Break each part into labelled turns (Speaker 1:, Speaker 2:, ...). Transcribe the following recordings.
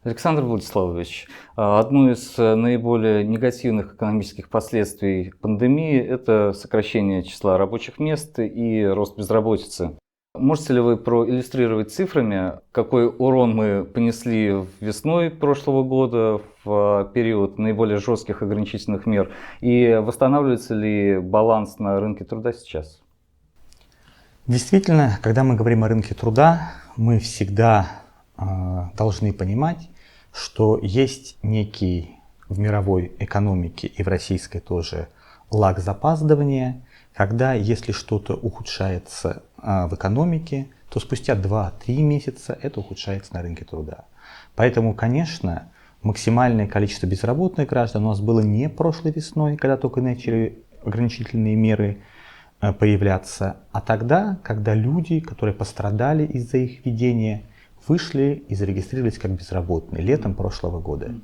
Speaker 1: Александр Владиславович, одно из наиболее негативных экономических последствий пандемии – это сокращение числа рабочих мест и рост безработицы. Можете ли вы проиллюстрировать цифрами, какой урон мы понесли весной прошлого года в период наиболее жестких ограничительных мер, и восстанавливается ли баланс на рынке труда сейчас?
Speaker 2: Действительно, когда мы говорим о рынке труда, мы всегда должны понимать, что есть некий в мировой экономике и в российской тоже лаг запаздывания, когда если что-то ухудшается в экономике, то спустя 2-3 месяца это ухудшается на рынке труда. Поэтому, конечно, максимальное количество безработных граждан у нас было не прошлой весной, когда только начали ограничительные меры появляться, а тогда, когда люди, которые пострадали из-за их ведения, вышли и зарегистрировались как безработные летом прошлого года.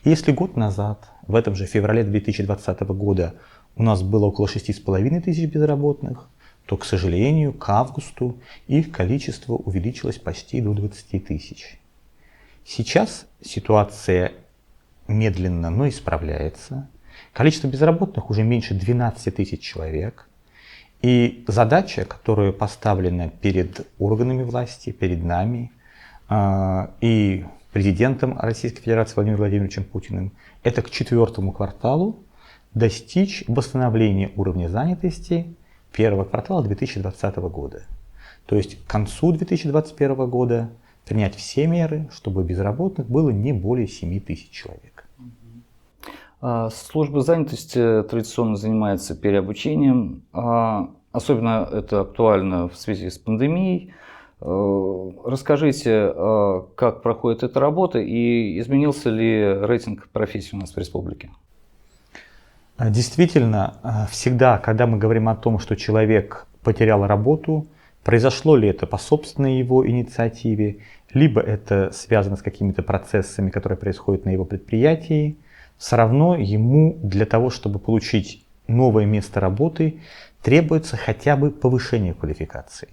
Speaker 2: И если год назад, в этом же феврале 2020 года, у нас было около 6,5 тысяч безработных, то, к сожалению, к августу их количество увеличилось почти до 20 тысяч. Сейчас ситуация медленно, но исправляется. Количество безработных уже меньше 12 тысяч человек. И задача, которая поставлена перед органами власти, перед нами и президентом Российской Федерации Владимиром Владимировичем Путиным, это к 4-му кварталу достичь восстановления уровня занятости первого квартала 2020 года. То есть к концу 2021 года принять все меры, чтобы безработных было не более 7 тысяч человек.
Speaker 1: Служба занятости традиционно занимается переобучением. Особенно это актуально в связи с пандемией. Расскажите, как проходит эта работа и изменился ли рейтинг профессий у нас в республике?
Speaker 2: Действительно, всегда, когда мы говорим о том, что человек потерял работу, произошло ли это по собственной его инициативе, либо это связано с какими-то процессами, которые происходят на его предприятии, все равно ему для того, чтобы получить новое место работы, требуется хотя бы повышение квалификации.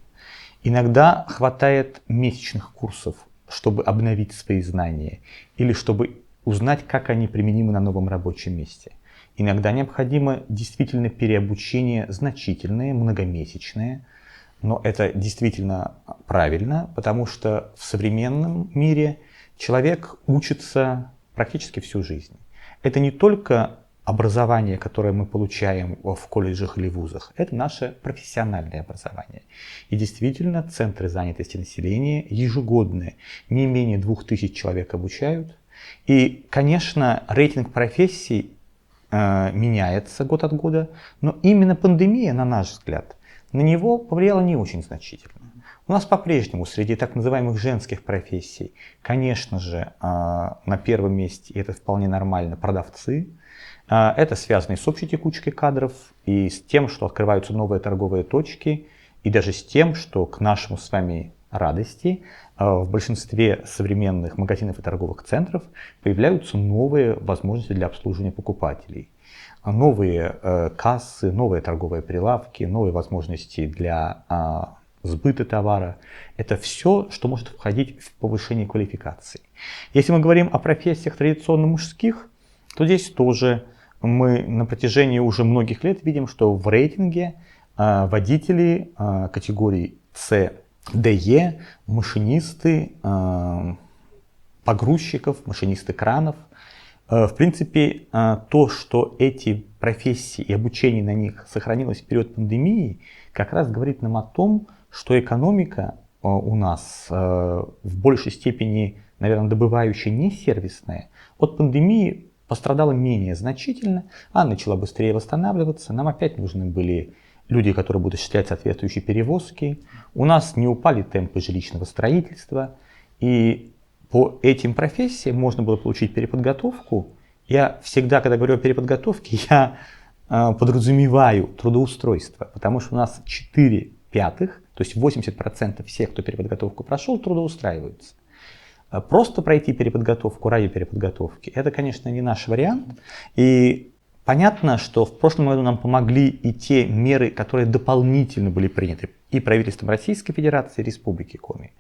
Speaker 2: Иногда хватает месячных курсов, чтобы обновить свои знания или чтобы узнать, как они применимы на новом рабочем месте. Иногда необходимо действительно переобучение значительное, многомесячное, но это действительно правильно, потому что в современном мире человек учится практически всю жизнь. Это не только образование, которое мы получаем в колледжах или вузах, это наше профессиональное образование. И действительно, центры занятости населения ежегодно не менее 2000 человек обучают. И, конечно, рейтинг профессий меняется год от года, но именно пандемия, на наш взгляд, на него повлияла не очень значительно. У нас по-прежнему среди так называемых женских профессий, конечно же, на первом месте, и это вполне нормально, продавцы. Это связано и с общей текучкой кадров, и с тем, что открываются новые торговые точки, и даже с тем, что к нашему с вами радости в большинстве современных магазинов и торговых центров появляются новые возможности для обслуживания покупателей. Новые кассы, новые торговые прилавки, новые возможности для сбыта товара. Это все, что может входить в повышение квалификации. Если мы говорим о профессиях традиционно мужских, то здесь тоже мы на протяжении уже многих лет видим, что в рейтинге водители категории С, Д, Е, машинисты, погрузчиков, машинисты кранов. В принципе, то, что эти профессии и обучение на них сохранилось в период пандемии, как раз говорит нам о том, что экономика у нас в большей степени, наверное, добывающая, не сервисная, от пандемии пострадала менее значительно, а начала быстрее восстанавливаться. Нам опять нужны были люди, которые будут осуществлять соответствующие перевозки. У нас не упали темпы жилищного строительства. И по этим профессиям можно было получить переподготовку. Я всегда, когда говорю о переподготовке, я подразумеваю трудоустройство, потому что у нас 4/5, то есть 80% всех, кто переподготовку прошел, трудоустраиваются. Просто пройти переподготовку ради переподготовки, это, конечно, не наш вариант. И понятно, что в прошлом году нам помогли и те меры, которые дополнительно были приняты и правительством Российской Федерации, и Республики Коми.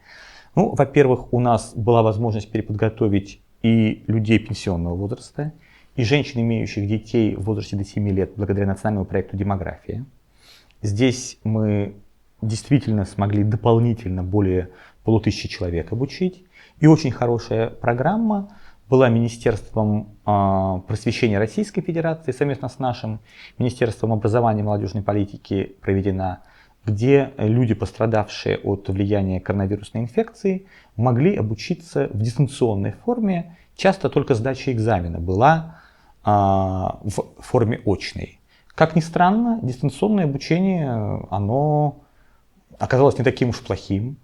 Speaker 2: Ну, во-первых, у нас была возможность переподготовить и людей пенсионного возраста, и женщин, имеющих детей в возрасте до 7 лет, благодаря национальному проекту «Демография». Здесь мы действительно смогли дополнительно более 1500 человек обучить. И очень хорошая программа была Министерством просвещения Российской Федерации совместно с нашим Министерством образования и молодежной политики проведена, где люди, пострадавшие от влияния коронавирусной инфекции, могли обучиться в дистанционной форме. Часто только сдача экзамена была в форме очной. Как ни странно, дистанционное обучение, оно оказалось не таким уж плохим.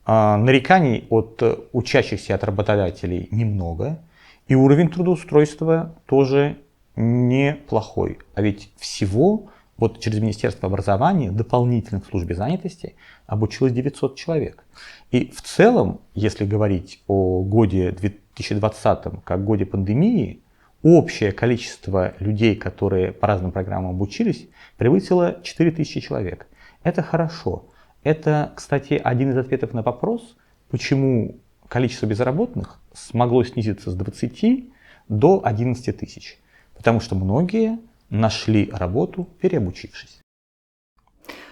Speaker 2: Нареканий от учащихся, от работодателей немного. И уровень трудоустройства тоже неплохой. А ведь всего вот через Министерство образования дополнительно в службе занятости обучилось 900 человек. И в целом, если говорить о годе 2020 как годе пандемии, общее количество людей, которые по разным программам обучились, превысило 4000 человек. Это хорошо. Это, кстати, один из ответов на вопрос, почему количество безработных смогло снизиться с 20 до 11 тысяч. Потому что многие нашли работу, переобучившись.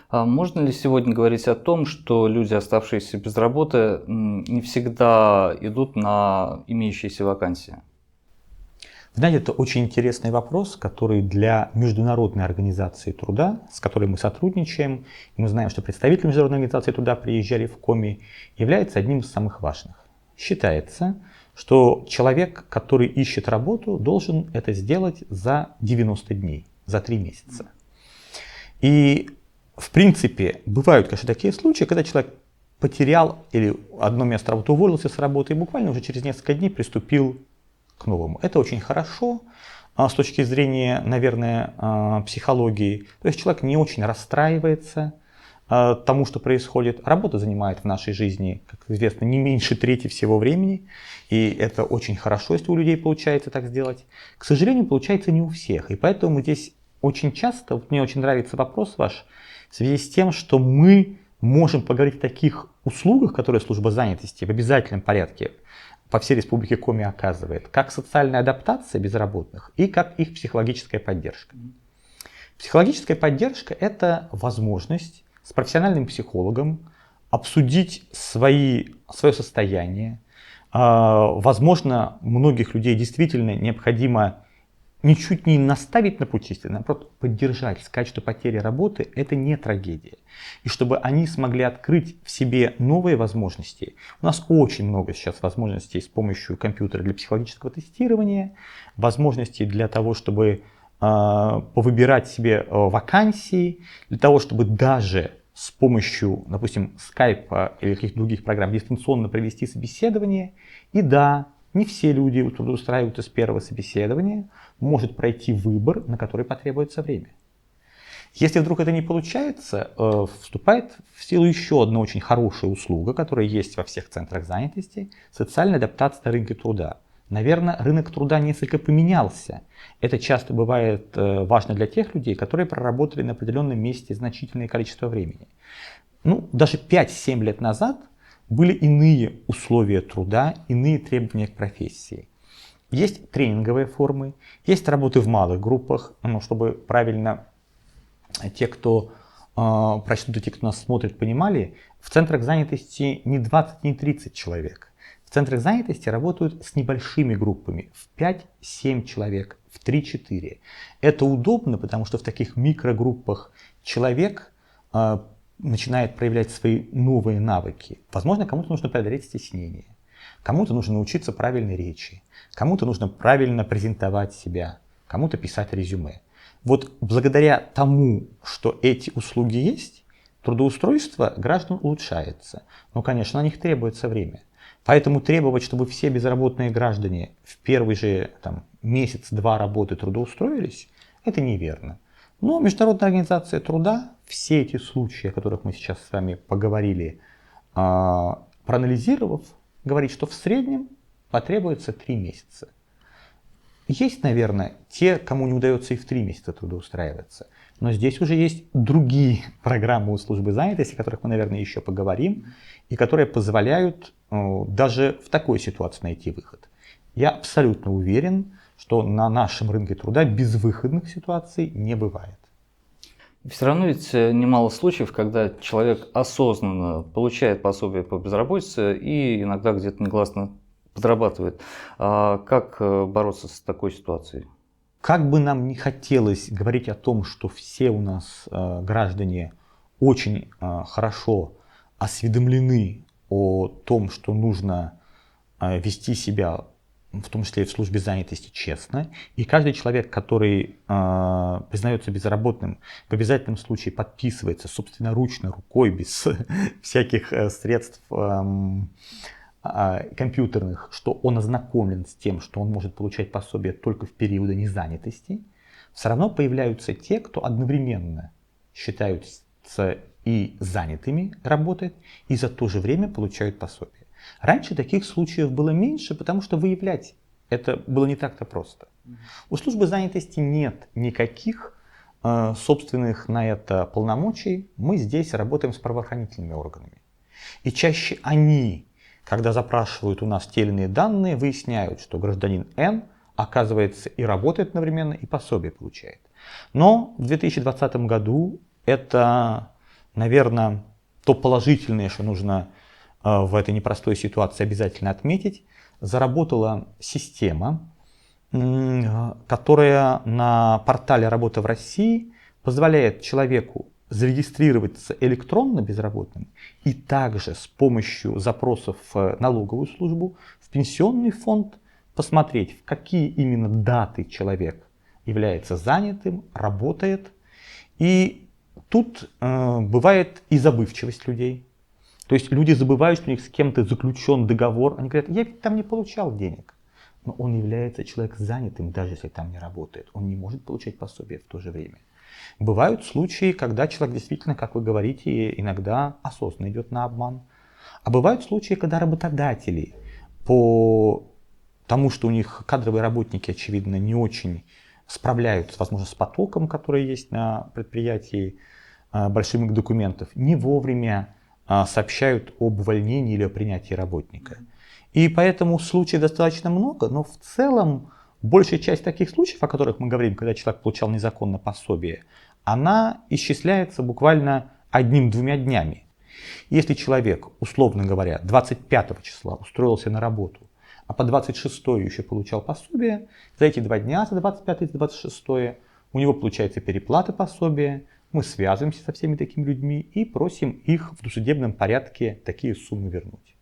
Speaker 1: А можно ли сегодня говорить о том, что люди, оставшиеся без работы, не всегда идут на имеющиеся вакансии?
Speaker 2: Знаете, это очень интересный вопрос, который для Международной организации труда, с которой мы сотрудничаем, и мы знаем, что представители Международной организации труда приезжали в Коми, является одним из самых важных. Считается, что человек, который ищет работу, должен это сделать за 90 дней, за 3 месяца. И в принципе, бывают, конечно, такие случаи, когда человек потерял или одно место работы, уволился с работы и буквально уже через несколько дней приступил к новому. Это очень хорошо с точки зрения, наверное, психологии. То есть человек не очень расстраивается тому, что происходит. Работа занимает в нашей жизни, как известно, не меньше трети всего времени. И это очень хорошо, если у людей получается так сделать. К сожалению, получается не у всех. И поэтому здесь очень часто, вот мне очень нравится вопрос ваш, в связи с тем, что мы можем поговорить о таких услугах, которые служба занятости в обязательном порядке по всей республике Коми оказывает, как социальная адаптация безработных и как их психологическая поддержка. Психологическая поддержка – это возможность с профессиональным психологом обсудить свое состояние. Возможно, многих людей действительно необходимо ничуть не наставить на путь истины, а наоборот поддержать, сказать, что потеря работы – это не трагедия. И чтобы они смогли открыть в себе новые возможности. У нас очень много сейчас возможностей с помощью компьютера для психологического тестирования, возможностей для того, чтобы повыбирать себе вакансии, для того, чтобы даже с помощью, допустим, скайпа или каких-то других программ дистанционно провести собеседование. И да, не все люди трудоустраиваются с первого собеседования, может пройти выбор, на который потребуется время. Если вдруг это не получается, вступает в силу еще одна очень хорошая услуга, которая есть во всех центрах занятости – социальная адаптация на рынке труда. Наверное, рынок труда несколько поменялся. Это часто бывает важно для тех людей, которые проработали на определенном месте значительное количество времени. Даже 5-7 лет назад были иные условия труда, иные требования к профессии. Есть тренинговые формы, есть работы в малых группах, чтобы правильно те, кто прочтут, и те, кто нас смотрит, понимали, в центрах занятости не 20, не 30 человек. В центрах занятости работают с небольшими группами, в 5-7 человек, в 3-4. Это удобно, потому что в таких микрогруппах человек начинает проявлять свои новые навыки. Возможно, кому-то нужно преодолеть стеснение, кому-то нужно научиться правильной речи, кому-то нужно правильно презентовать себя, кому-то писать резюме. Вот благодаря тому, что эти услуги есть, трудоустройство граждан улучшается. Но, конечно, на них требуется время. Поэтому требовать, чтобы все безработные граждане в первый же месяц-два работы трудоустроились, это неверно. Но Международная организация труда все эти случаи, о которых мы сейчас с вами поговорили, проанализировав, говорит, что в среднем потребуется 3 месяца. Есть, наверное, те, кому не удается и в 3 месяца трудоустраиваться. Но здесь уже есть другие программы у службы занятости, о которых мы, наверное, еще поговорим, и которые позволяют даже в такой ситуации найти выход. Я абсолютно уверен, что на нашем рынке труда безвыходных ситуаций не бывает.
Speaker 1: Все равно ведь немало случаев, когда человек осознанно получает пособие по безработице и иногда где-то негласно подрабатывает. А как бороться с такой ситуацией?
Speaker 2: Как бы нам не хотелось говорить о том, что все у нас граждане очень хорошо осведомлены о том, что нужно вести себя, в том числе и в службе занятости, честно, и каждый человек, который признается безработным, в обязательном случае подписывается собственноручно, рукой, без всяких средств компьютерных, что он ознакомлен с тем, что он может получать пособие только в периоды незанятости, все равно появляются те, кто одновременно считаются и занятыми, работают, и за то же время получают пособие. Раньше таких случаев было меньше, потому что выявлять это было не так-то просто. У службы занятости нет никаких собственных на это полномочий. Мы здесь работаем с правоохранительными органами. И чаще они, когда запрашивают у нас те или иные данные, выясняют, что гражданин Н, оказывается, и работает одновременно, и пособие получает. Но в 2020 году это, наверное, то положительное, что нужно в этой непростой ситуации обязательно отметить. Заработала система, которая на портале «Работа в России» позволяет человеку зарегистрироваться электронно безработным и также с помощью запросов в налоговую службу, в пенсионный фонд посмотреть, в какие именно даты человек является занятым, работает. И тут бывает и забывчивость людей. То есть люди забывают, что у них с кем-то заключен договор. Они говорят, я ведь там не получал денег. Но он является человек занятым, даже если там не работает. Он не может получать пособие в то же время. Бывают случаи, когда человек действительно, как вы говорите, иногда осознанно идет на обман. А бывают случаи, когда работодатели по тому, что у них кадровые работники, очевидно, не очень справляются, возможно, с потоком, который есть на предприятии, больших документов, не вовремя сообщают об увольнении или о принятии работника. И поэтому случаев достаточно много, но в целом большая часть таких случаев, о которых мы говорим, когда человек получал незаконно пособие, она исчисляется буквально 1-2 днями. Если человек, условно говоря, 25 числа устроился на работу, а по 26 еще получал пособие, за эти 2 дня, за 25 и 26, у него получается переплата пособия, мы связываемся со всеми такими людьми и просим их в досудебном порядке такие суммы вернуть.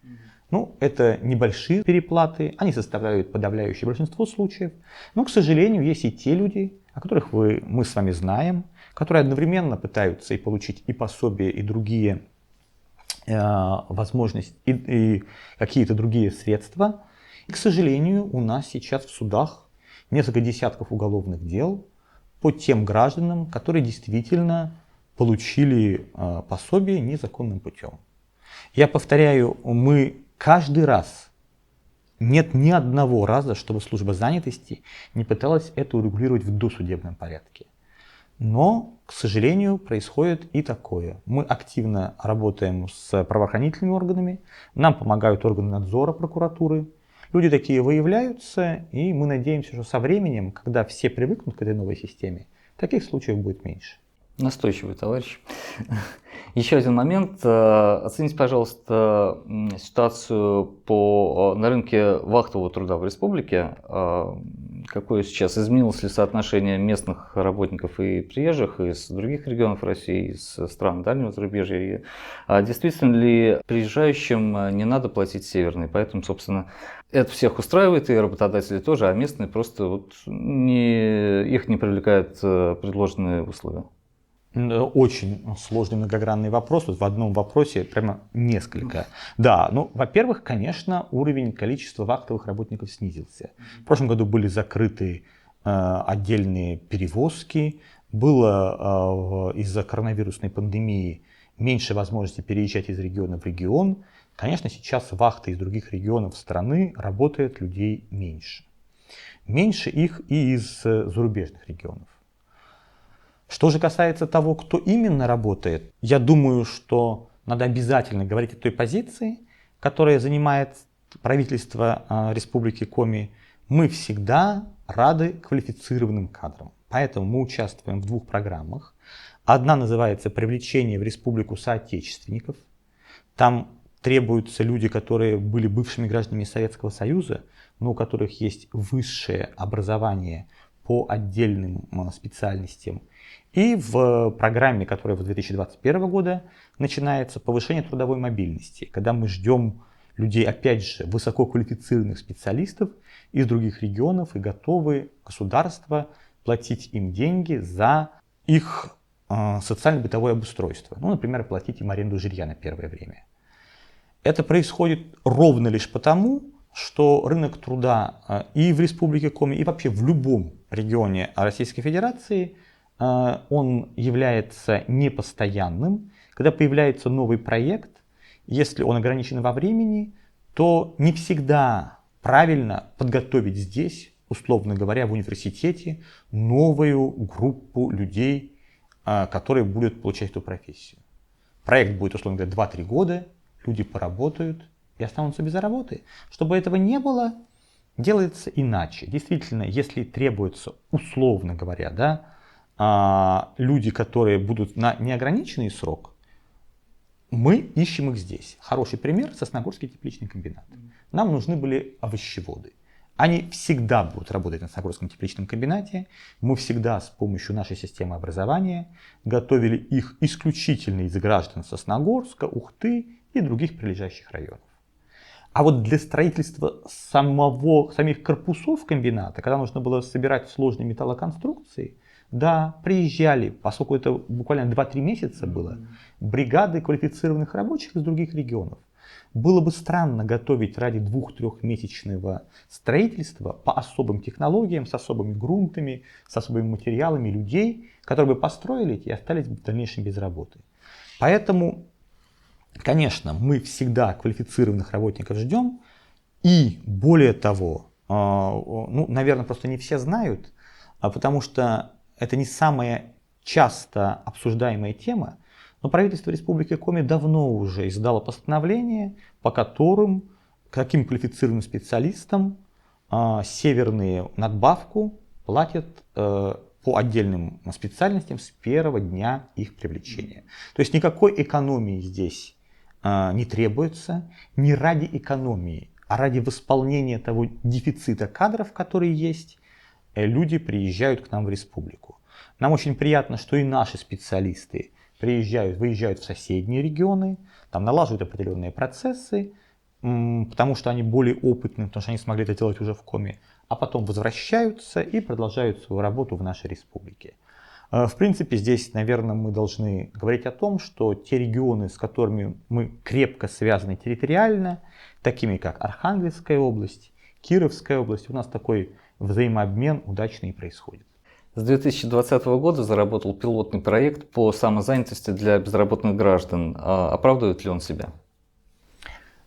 Speaker 2: Ну, это небольшие переплаты, они составляют подавляющее большинство случаев, но, к сожалению, есть и те люди, о которых мы с вами знаем, которые одновременно пытаются и получить и пособие, и другие возможности, и какие-то другие средства. И, к сожалению, у нас сейчас в судах несколько десятков уголовных дел по тем гражданам, которые действительно получили пособие незаконным путем. Я повторяю, мы каждый раз, нет ни одного раза, чтобы служба занятости не пыталась это урегулировать в досудебном порядке. Но, к сожалению, происходит и такое. Мы активно работаем с правоохранительными органами, нам помогают органы надзора, прокуратуры. Люди такие выявляются, и мы надеемся, что со временем, когда все привыкнут к этой новой системе, таких случаев будет меньше.
Speaker 1: Настойчивый товарищ. Еще один момент. Оцените, пожалуйста, ситуацию на рынке вахтового труда в республике. Какое сейчас? Изменилось ли соотношение местных работников и приезжих из других регионов России, из стран дальнего зарубежья? И действительно ли приезжающим не надо платить северный? Поэтому, собственно, это всех устраивает, и работодатели тоже, а местные просто их не привлекают предложенные условия.
Speaker 2: Очень сложный многогранный вопрос. Вот в одном вопросе прямо несколько. Да, ну, во-первых, конечно, уровень количества вахтовых работников снизился. В прошлом году были закрыты отдельные перевозки, было из-за коронавирусной пандемии меньше возможности переезжать из региона в регион. Конечно, сейчас вахты из других регионов страны работает людей меньше. Меньше их и из зарубежных регионов. Что же касается того, кто именно работает, я думаю, что надо обязательно говорить о той позиции, которая занимает правительства Республики Коми, мы всегда рады квалифицированным кадрам. Поэтому мы участвуем в 2 программах. Одна называется «Привлечение в республику соотечественников». Там требуются люди, которые были бывшими гражданами Советского Союза, но у которых есть высшее образование по отдельным специальностям. И в программе, которая с 2021 года начинается, повышение трудовой мобильности, когда мы ждем людей, опять же, высококвалифицированных специалистов из других регионов и готовы государство платить им деньги за их социально-бытовое обустройство. Ну, например, платить им аренду жилья на первое время. Это происходит ровно лишь потому, что рынок труда и в Республике Коми, и вообще в любом регионе Российской Федерации, он является непостоянным. Когда появляется новый проект, если он ограничен во времени, то не всегда правильно подготовить здесь, условно говоря, в университете, новую группу людей, которые будут получать эту профессию. Проект будет, условно говоря, 2-3 года, люди поработают и останутся без работы. Чтобы этого не было, делается иначе. Действительно, если требуется, условно говоря, люди, которые будут на неограниченный срок, мы ищем их здесь. Хороший пример — Сосногорский тепличный комбинат. Нам нужны были овощеводы. Они всегда будут работать на Сосногорском тепличном комбинате. Мы всегда с помощью нашей системы образования готовили их исключительно из граждан Сосногорска, Ухты и других прилежащих районов. А вот для строительства самих корпусов комбината, когда нужно было собирать сложные металлоконструкции, да, приезжали, поскольку это буквально 2-3 месяца было, бригады квалифицированных рабочих из других регионов. Было бы странно готовить ради 2-3-месячного строительства по особым технологиям, с особыми грунтами, с особыми материалами людей, которые бы построили и остались бы в дальнейшем без работы. Поэтому, конечно, мы всегда квалифицированных работников ждем. И более того, наверное, просто не все знают, потому что это не самая часто обсуждаемая тема, но правительство Республики Коми давно уже издало постановление, по которым каким квалифицированным специалистам северные надбавку платят по отдельным специальностям с первого дня их привлечения. То есть никакой экономии здесь не требуется, не ради экономии, а ради восполнения того дефицита кадров, который есть, люди приезжают к нам в республику. Нам очень приятно, что и наши специалисты выезжают в соседние регионы, там налаживают определенные процессы, потому что они более опытны, потому что они смогли это делать уже в Коми, а потом возвращаются и продолжают свою работу в нашей республике. В принципе, здесь, наверное, мы должны говорить о том, что те регионы, с которыми мы крепко связаны территориально, такими как Архангельская область, Кировская область, у нас такой взаимообмен удачный происходит.
Speaker 1: С 2020 года заработал пилотный проект по самозанятости для безработных граждан. Оправдывает ли он себя?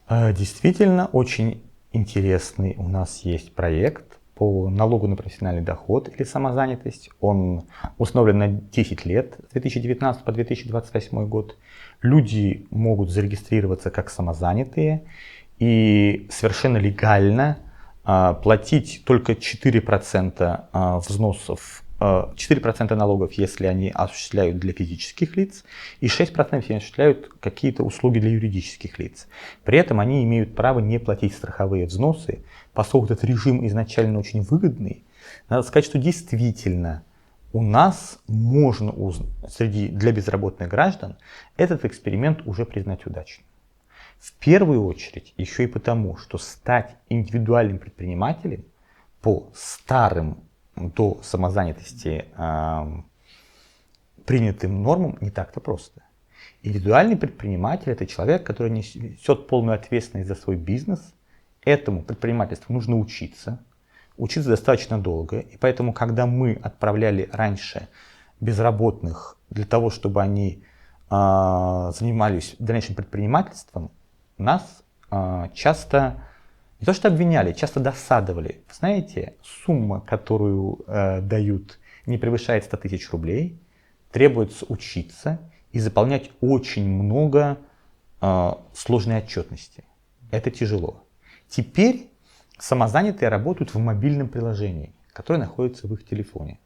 Speaker 2: Действительно, очень интересный у нас есть проект по налогу на профессиональный доход или самозанятость. Он установлен на 10 лет, с 2019 по 2028 год. Люди могут зарегистрироваться как самозанятые и совершенно легально платить только 4% взносов, 4% налогов, если они осуществляют для физических лиц, и 6% если они осуществляют какие-то услуги для юридических лиц. При этом они имеют право не платить страховые взносы, поскольку этот режим изначально очень выгодный. Надо сказать, что действительно у нас можно для безработных граждан этот эксперимент уже признать удачным. В первую очередь еще и потому, что стать индивидуальным предпринимателем по старым до самозанятости принятым нормам не так-то просто. Индивидуальный предприниматель — это человек, который несет полную ответственность за свой бизнес. Этому предпринимательству нужно учиться достаточно долго. И поэтому, когда мы отправляли раньше безработных для того, чтобы они занимались дальнейшим предпринимательством, нас часто не то что обвиняли, часто досадовали. Вы знаете, сумма, которую дают, не превышает 100 тысяч рублей. Требуется учиться и заполнять очень много сложной отчетности. Это тяжело. Теперь самозанятые работают в мобильном приложении, которое находится в их телефоне.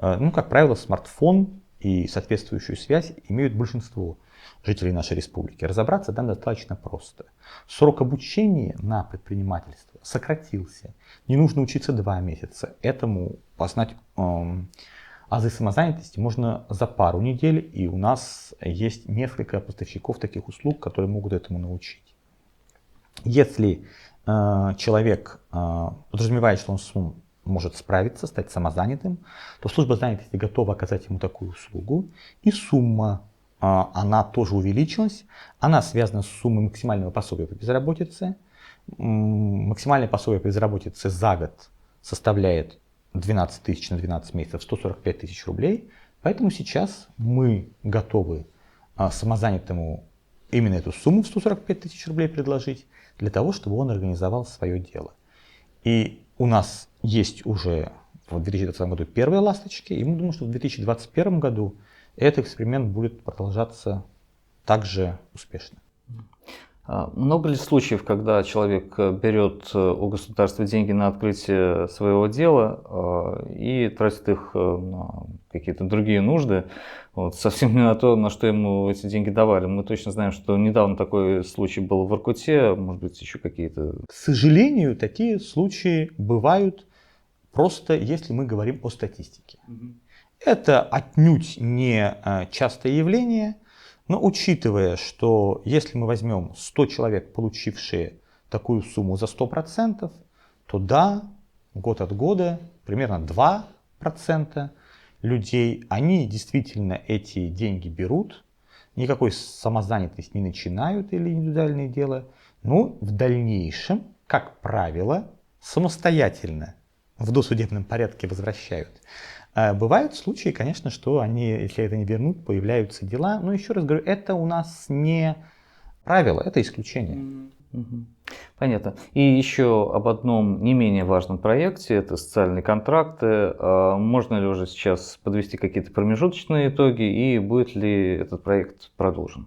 Speaker 2: Ну, как правило, смартфон и соответствующую связь имеют большинство жителей нашей республики. разобраться там достаточно просто. Срок обучения на предпринимательство сократился. Не нужно учиться 2 месяца. Этому познать азы самозанятости можно за пару недель, и у нас есть несколько поставщиков таких услуг, которые могут этому научить. Если человек подразумевает, что он может справиться, стать самозанятым, то служба занятости готова оказать ему такую услугу. И сумма, она тоже увеличилась. Она связана с суммой максимального пособия по безработице. Максимальное пособие по безработице за год составляет 12 тысяч на 12 месяцев, 145 тысяч рублей. Поэтому сейчас мы готовы самозанятому именно эту сумму в 145 тысяч рублей предложить, для того, чтобы он организовал свое дело. И у нас есть уже в 2020 году первые ласточки, и мы думаем, что в 2021 году этот эксперимент будет продолжаться также успешно.
Speaker 1: Много ли случаев, когда человек берет у государства деньги на открытие своего дела и тратит их на какие-то другие нужды, совсем не на то, на что ему эти деньги давали? Мы точно знаем, что недавно такой случай был в Воркуте, может быть, еще какие-то.
Speaker 2: К сожалению, такие случаи бывают, просто если мы говорим о статистике. Это отнюдь не частое явление. Но учитывая, что если мы возьмем 100 человек, получившие такую сумму за 100%, то да, год от года примерно 2% людей, они действительно эти деньги берут, никакой самозанятости не начинают или индивидуальное дело, но в дальнейшем, как правило, самостоятельно в досудебном порядке возвращают. Бывают случаи, конечно, что они, если это не вернут, появляются дела. Но еще раз говорю, это у нас не правило, это исключение.
Speaker 1: Понятно. И еще об одном не менее важном проекте, это социальные контракты. Можно ли уже сейчас подвести какие-то промежуточные итоги и будет ли этот проект продолжен?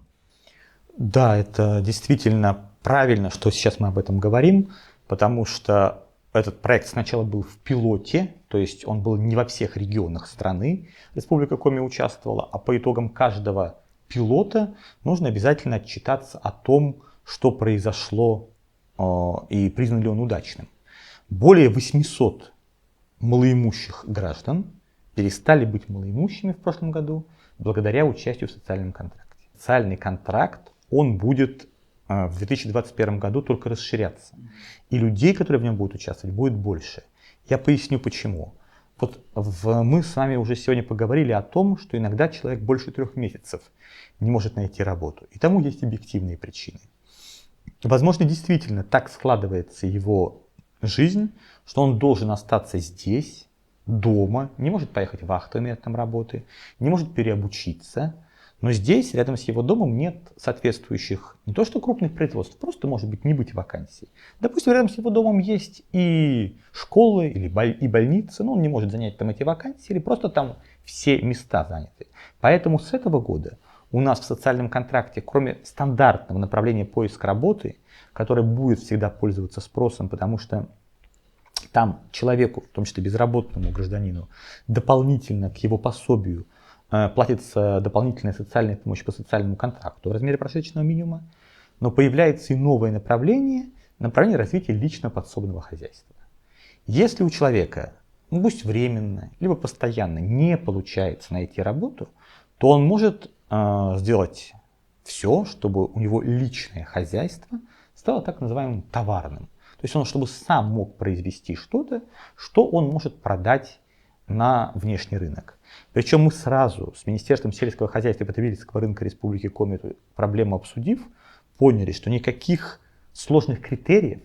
Speaker 2: Да, это действительно правильно, что сейчас мы об этом говорим, потому что этот проект сначала был в пилоте, то есть он был не во всех регионах страны, Республика Коми участвовала, а по итогам каждого пилота нужно обязательно отчитаться о том, что произошло и признан ли он удачным. Более 800 малоимущих граждан перестали быть малоимущими в прошлом году благодаря участию в социальном контракте. Социальный контракт, он будет в 2021 году только расширяться. И людей, которые в нем будут участвовать, будет больше. Я поясню почему. Вот мы с вами уже сегодня поговорили о том, что иногда человек больше 3 месяцев не может найти работу. И тому есть объективные причины. Возможно, действительно так складывается его жизнь, что он должен остаться здесь, дома, не может поехать в вахтовый метод работы, не может переобучиться. Но здесь, рядом с его домом, нет соответствующих не то что крупных производств, просто может быть не быть вакансий. Допустим, рядом с его домом есть и школы, и больницы, но он не может занять там эти вакансии, или просто там все места заняты. Поэтому с этого года у нас в социальном контракте, кроме стандартного направления поиска работы, которое будет всегда пользоваться спросом, потому что там человеку, в том числе безработному гражданину, дополнительно к его пособию платится дополнительная социальная помощь по социальному контракту в размере прожиточного минимума, но появляется и новое направление развития личного подсобного хозяйства. Если у человека, пусть временно, либо постоянно не получается найти работу, то он может сделать все, чтобы у него личное хозяйство стало так называемым товарным. То есть он, чтобы сам мог произвести что-то, что он может продать на внешний рынок. Причем мы сразу с Министерством сельского хозяйства и потребительского рынка Республики Коми эту проблему обсудив, поняли, что никаких сложных критериев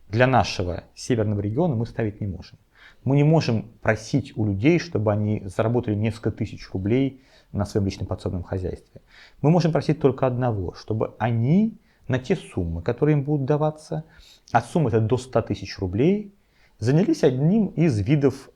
Speaker 2: для нашего северного региона мы ставить не можем. Мы не можем просить у людей, чтобы они заработали несколько тысяч рублей на своем личном подсобном хозяйстве. Мы можем просить только одного, чтобы они на те суммы, которые им будут даваться, а сумма это до 100 тысяч рублей, занялись одним из видов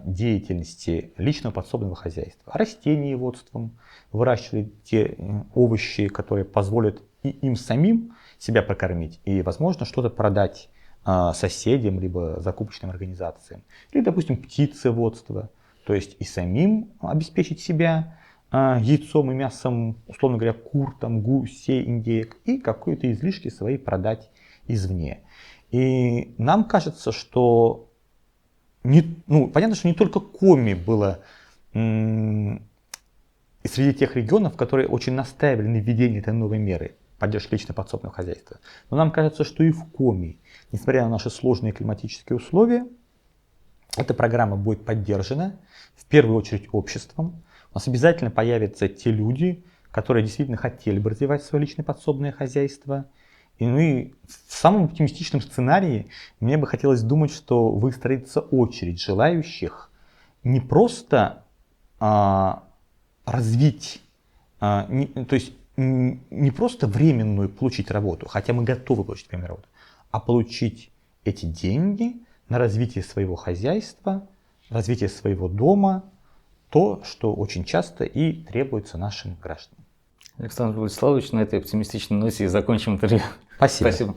Speaker 2: деятельности личного подсобного хозяйства. Растениеводством, выращивали те овощи, которые позволят и им самим себя прокормить и, возможно, что-то продать соседям, либо закупочным организациям. Или, допустим, птицеводство, то есть и самим обеспечить себя яйцом и мясом, условно говоря, кур, там, гусей, индеек, и какие-то излишки свои продать извне. И нам кажется, что понятно, что не только Коми было и среди тех регионов, которые очень настаивали на введении этой новой меры поддержки лично подсобного хозяйства. Но нам кажется, что и в Коми, несмотря на наши сложные климатические условия, эта программа будет поддержана в первую очередь обществом. У нас обязательно появятся те люди, которые действительно хотели бы развивать свое личное подсобное хозяйство. И в самом оптимистичном сценарии мне бы хотелось думать, что выстроится очередь желающих не просто развить, то есть не просто временную получить работу, хотя мы готовы получить временную работу, а получить эти деньги на развитие своего хозяйства, развитие своего дома, то, что очень часто и требуется нашим гражданам.
Speaker 1: Александр Владиславович, на этой оптимистичной ноте и закончим интервью.
Speaker 2: Спасибо.
Speaker 1: Спасибо.